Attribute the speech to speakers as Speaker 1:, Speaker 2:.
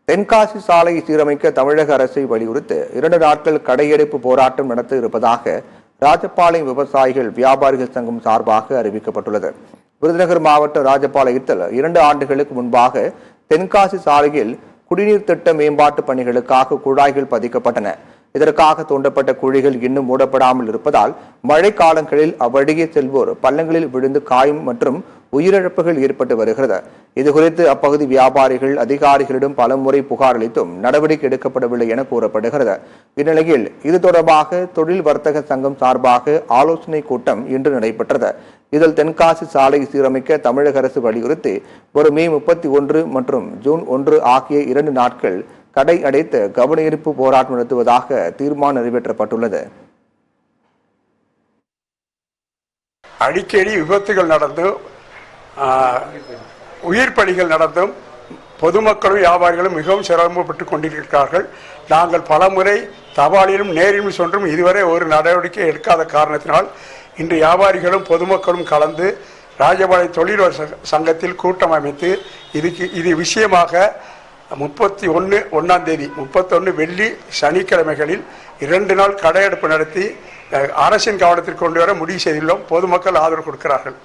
Speaker 1: தென்காசி சாலையை சீரமைக்க தமிழக அரசை வலியுறுத்தி 2 நாட்கள் கடையடைப்பு போராட்டம் நடத்த இருப்பதாக ராஜபாளையம் விவசாயிகள் வியாபாரிகள் சங்கம் சார்பாக அறிவிக்கப்பட்டுள்ளது. விருதுநகர் மாவட்ட ராஜபாளையத்தில் 2 ஆண்டுகளுக்கு முன்பாக தென்காசி சாலையில் குடிநீர் திட்ட மேம்பாட்டு பணிகளுக்காக குழாய்கள் பதிக்கப்பட்டன. இதற்காக தோண்டப்பட்ட குழிகள் இன்னும் மூடப்படாமல் இருப்பதால் மழை காலங்களில் அவ்வழியே செல்வோர் பள்ளங்களில் விழுந்து காயம் மற்றும் உயிரிழப்புகள் ஏற்பட்டு வருகிறது. இதுகுறித்து அப்பகுதி வியாபாரிகள் அதிகாரிகளிடம் பலமுறை புகார் அளித்தும் நடவடிக்கை எடுக்கப்படவில்லை என கூறப்படுகிறது. இந்நிலையில் இது தொடர்பாக தொழில் வர்த்தக சங்கம் சார்பாக ஆலோசனை கூட்டம் இன்று நடைபெற்றது. இதில் தென்காசி சாலை சீரமைக்க தமிழக அரசு வலியுறுத்தி வரும் மே 31 மற்றும் ஜூன் 1 ஆகிய 2 நாட்கள் கடை அடைத்து கவனஈர்ப்பு போராட்டம் நடத்துவதாக தீர்மானம் நிறைவேற்றப்பட்டுள்ளது.
Speaker 2: அடிக்கடி விபத்துகள் நடந்தும் உயிர் பலிகள் நடந்தும் பொதுமக்களும் வியாபாரிகளும் மிகவும் சிரமப்பட்டு கொண்டிருக்கிறார்கள். நாங்கள் பலமுறை தபாலிலும் நேரிலும் சென்றும் இதுவரை ஒரு நடவடிக்கை எடுக்காத காரணத்தினால் இன்று வியாபாரிகளும் பொதுமக்களும் கலந்து ராஜபாளையம் தொழில் சங்கத்தில் கூட்டம் அமைத்து இது விஷயமாக 31 வெள்ளி சனிக்கிழமைகளில் 2 நாள் கடையெடுப்பு நடத்தி அரசின் கவனத்திற்கு கொண்டு வர முடிவு செய்துள்ளோம். பொதுமக்கள் ஆதரவு கொடுக்கிறார்கள்.